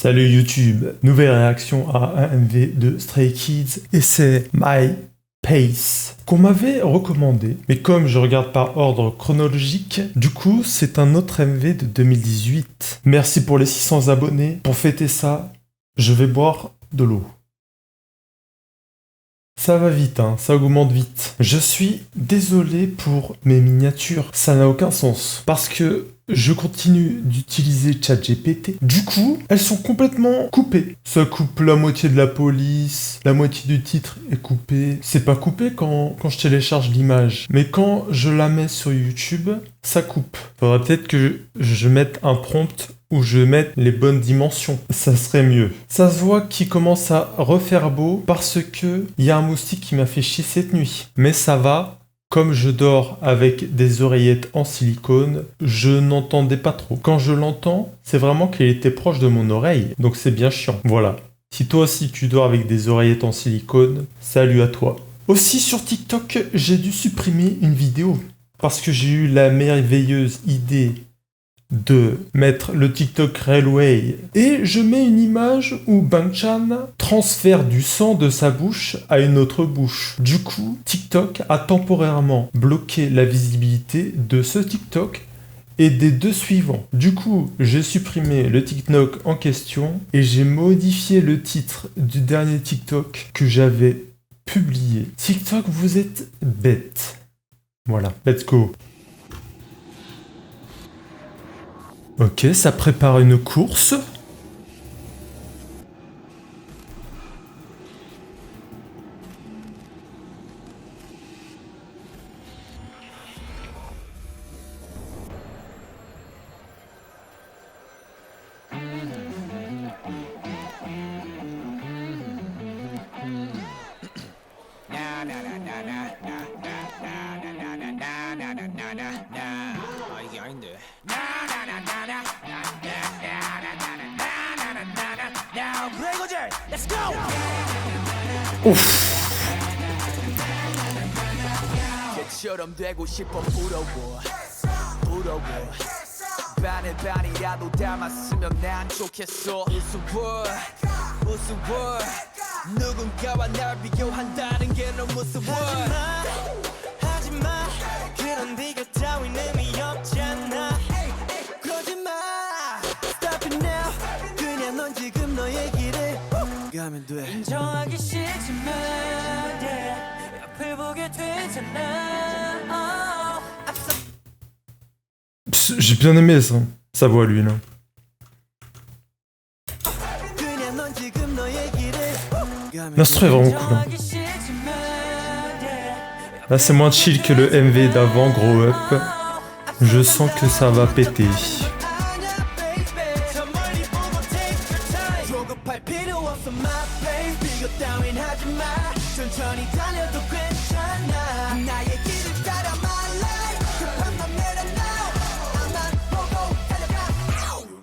Salut YouTube, nouvelle réaction à un MV de Stray Kids et c'est My Pace qu'on m'avait recommandé, mais comme je regarde par ordre chronologique, du coup c'est un autre MV de 2018. Merci pour les 600 abonnés, pour fêter ça, je vais boire de l'eau. Ça va vite, hein, ça augmente vite. Je suis désolé pour mes miniatures, ça n'a aucun sens. Parce que je continue d'utiliser ChatGPT. Du coup, elles sont complètement coupées. Ça coupe la moitié de la police, la moitié du titre est coupée. C'est pas coupé quand je télécharge l'image. Mais quand je la mets sur YouTube, ça coupe. Faudrait peut-être que je mette un prompt où je mette les bonnes dimensions. Ça serait mieux. Ça se voit qu'il commence à refaire beau parce que il y a un moustique qui m'a fait chier cette nuit. Mais ça va. Comme je dors avec des oreillettes en silicone, je n'entendais pas trop. Quand je l'entends, c'est vraiment qu'elle était proche de mon oreille, donc c'est bien chiant. Voilà. Si toi aussi tu dors avec des oreillettes en silicone, salut à toi. Aussi sur TikTok, j'ai dû supprimer une vidéo parce que j'ai eu la merveilleuse idée de mettre le TikTok Railway et je mets une image où Bang-chan transfère du sang de sa bouche à une autre bouche. Du coup, TikTok a temporairement bloqué la visibilité de ce TikTok et des deux suivants. Du coup, j'ai supprimé le TikTok en question et j'ai modifié le titre du dernier TikTok que j'avais publié. TikTok, vous êtes bête. Voilà, let's go. Ok, ça prépare une course. 이게 아닌데. Ouf. 처럼 되고 싶어 부러워. 반에 반이라도 담았으면 난 좋겠어. 우스워. 누군가와 날 비교한다는 게 너무 무서워. 하지마. 그런 비교 따윈 의미 없잖아. 거짓말. Stop it now. 그냥 넌 지금 너의 길을 가면 돼. 인정하기 싫지만 옆을 보게 되잖아. J'ai bien aimé ça, sa voix lui là. L'instru est vraiment cool. Hein. Là c'est moins chill que le MV d'avant, Grow Up. Je sens que ça va péter.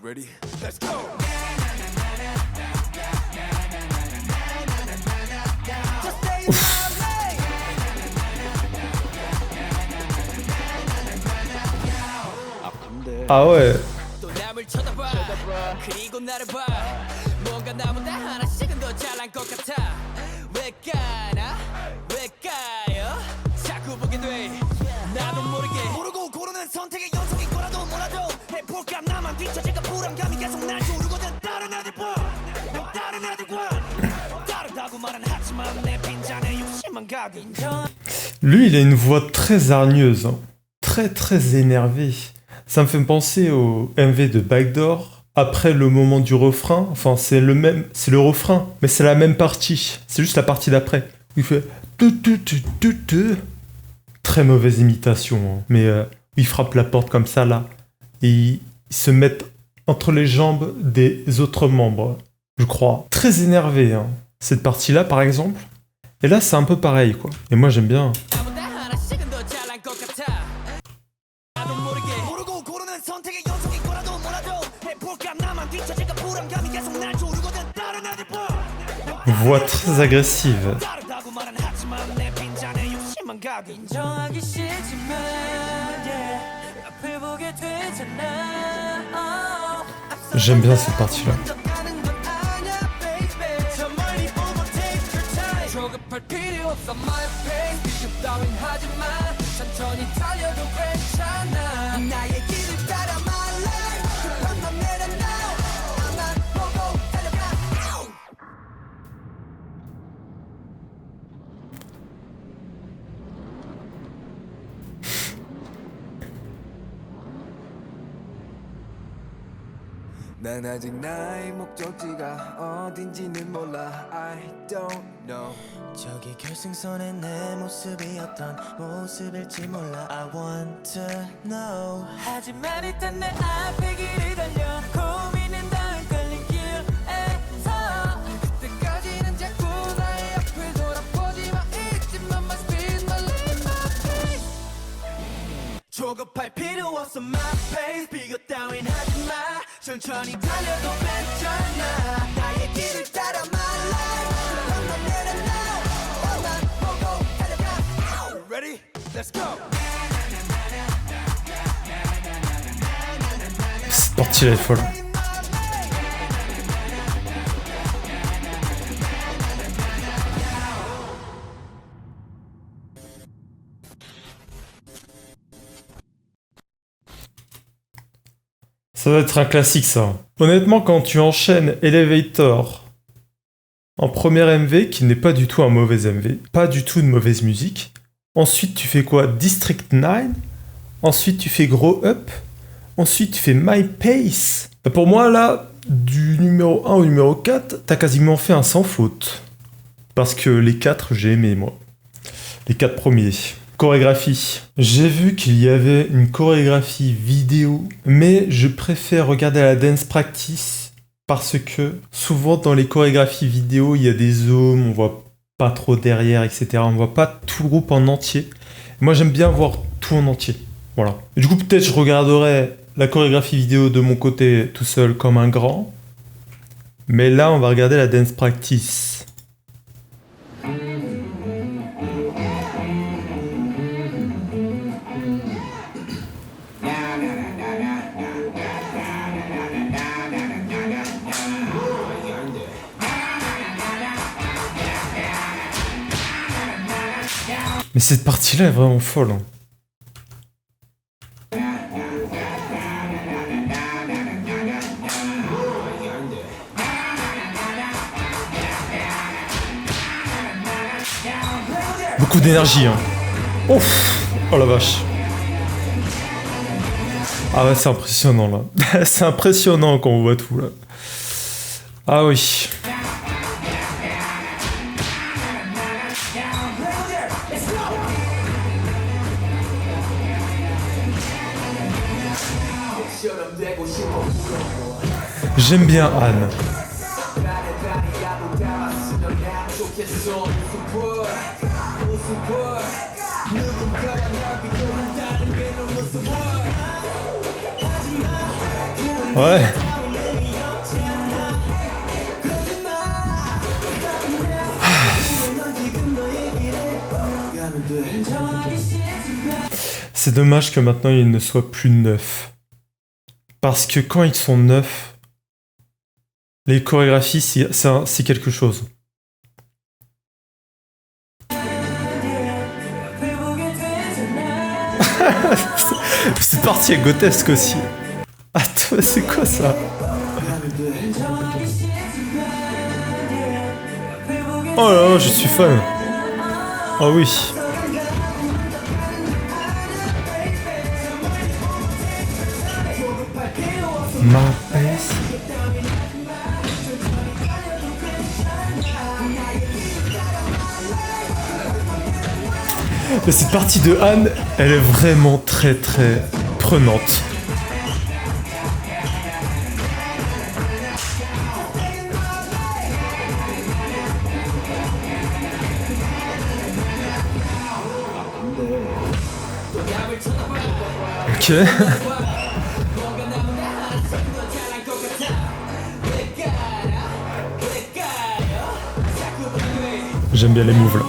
Ready? Let's go. Ah ouais. Lui, il a une voix très hargneuse, hein. Très énervée. Ça me fait penser au MV de Backdoor. Après le moment du refrain, enfin c'est le refrain, mais c'est la même partie. C'est juste la partie d'après. Il fait très mauvaise imitation, hein. Mais il frappe la porte comme ça là et il se met entre les jambes des autres membres, je crois. Très énervé, hein. Cette partie-là, par exemple. Et là, c'est un peu pareil, quoi. Et moi, j'aime bien. Voix très agressive. J'aime bien cette partie-là. 없어 my pace 비교 따윈 하지마 천천히 달려도 괜찮아 나의 길을 따라 my life 급한 맘 내려놔 나만 보고 달려가 난 아직 나의 목적지가 어딘지는 몰라 I don't know 저기 결승선에 내 모습이 어떤 모습일지 몰라 I want to know 하지만 일단 내 앞에 길을 달려 고민은 다 헷갈린 길에서 그때까지는 자꾸 나의 앞을 돌아보지마 있지만 my speed my limit my pace 조급할 필요 없어 my pace 비교 따윈 하지마 천천히 달려도 괜찮아 나의 길을 따라 my life 한번 내려놔 너만 보고 달려가 Ready? Let's go Cette partie là est folle. Ça va être un classique ça. Honnêtement, quand tu enchaînes Elevator en première MV, qui n'est pas du tout un mauvais MV, pas du tout de mauvaise musique, ensuite tu fais quoi? District 9, ensuite tu fais Grow Up, ensuite tu fais My Pace. Pour moi là, du numéro 1 au numéro 4, t'as quasiment fait un sans faute. Parce que les 4 j'ai aimé moi. Les 4 premiers. Chorégraphie. J'ai vu qu'il y avait une chorégraphie vidéo, mais je préfère regarder la dance practice parce que souvent dans les chorégraphies vidéo, il y a des zooms, on voit pas trop derrière, etc. On voit pas tout le groupe en entier. Moi, j'aime bien voir tout en entier. Voilà. Et du coup, peut-être je regarderai la chorégraphie vidéo de mon côté tout seul comme un grand. Mais là, on va regarder la dance practice. Mais cette partie-là est vraiment folle. Hein. Beaucoup d'énergie. Hein. Ouf. Oh la vache. Ah ouais, c'est impressionnant là. C'est impressionnant quand on voit tout là. Ah oui. J'aime bien Anne. Ouais. C'est dommage que maintenant ils ne soient plus neufs. Parce que quand ils sont neufs, les chorégraphies, c'est quelque chose. C'est parti est grotesque aussi. Attends, c'est quoi ça? Oh là là, je suis fan. Oh oui. Ma pace. Mais cette partie de Anne, elle est vraiment très très prenante. Ok. J'aime bien les moves là.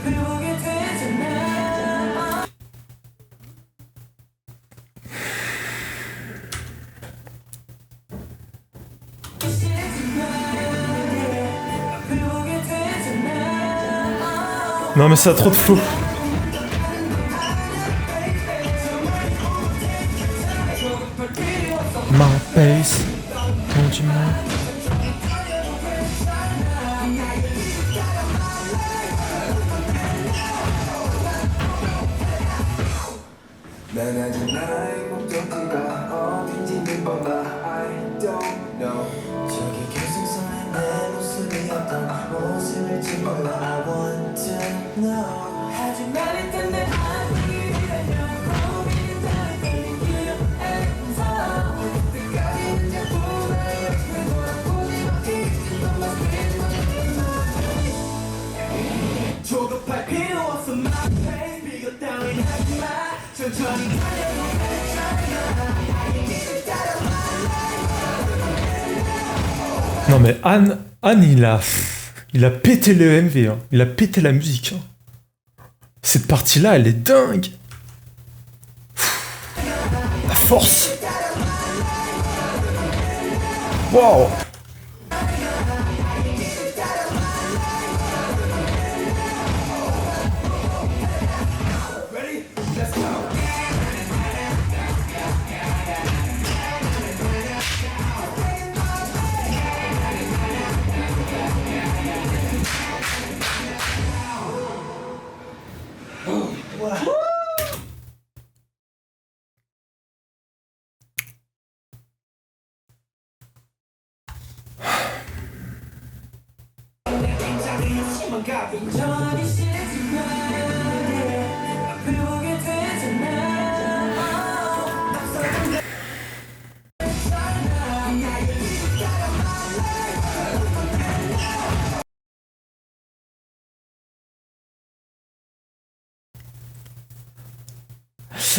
Don't Non mais ça a trop de flow. My pace, don't you mind? 난 아직 나의 목적지가 어딘지는 몰라 I don't know 저기 결승선에 내 모습이 어떤 모습일지 몰라 I want to know 하지만 일단 내 아니라면 고민이 다 걸린 길에서 그때까지는 자꾸 나의 옆에 돌아보지 마 이제는 조급할 필요 없어 my pace 비교 따윈 하지 마 천천히 Non mais Anne il a pété le MV, hein. Il a pété la musique. Hein. Cette partie-là, elle est dingue. La force. Wow.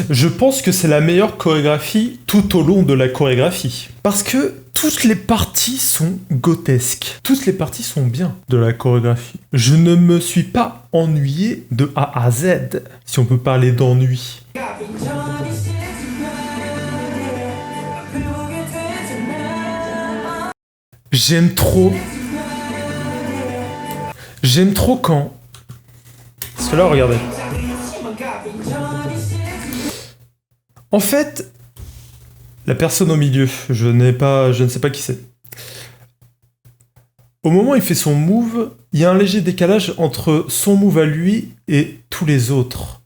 Je pense que c'est la meilleure chorégraphie tout au long de la chorégraphie. Parce que toutes les parties sont grotesques. Toutes les parties sont bien de la chorégraphie. Je ne me suis pas ennuyé de A à Z, si on peut parler d'ennui. J'aime trop quand... Parce que là, regardez. En fait, la personne au milieu, je ne sais pas qui c'est. Au moment où il fait son move, il y a un léger décalage entre son move à lui et tous les autres.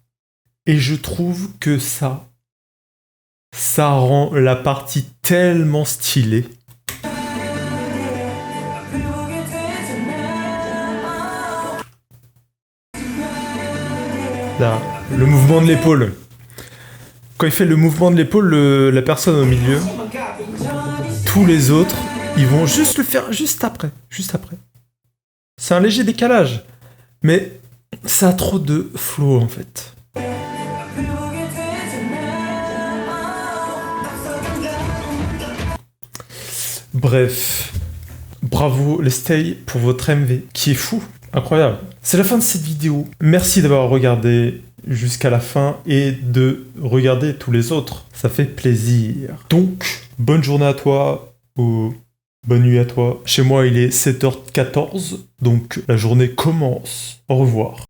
Et je trouve que ça rend la partie tellement stylée. Là, le mouvement de l'épaule. Quand il fait le mouvement de l'épaule, la personne au milieu, tous les autres, ils vont juste le faire juste après. Juste après. C'est un léger décalage. Mais ça a trop de flow en fait. Bref. Bravo les Stay pour votre MV, qui est fou. Incroyable. C'est la fin de cette vidéo. Merci d'avoir regardé jusqu'à la fin et de regarder tous les autres. Ça fait plaisir. Donc, bonne journée à toi ou bonne nuit à toi. Chez moi, il est 7h14, donc la journée commence. Au revoir.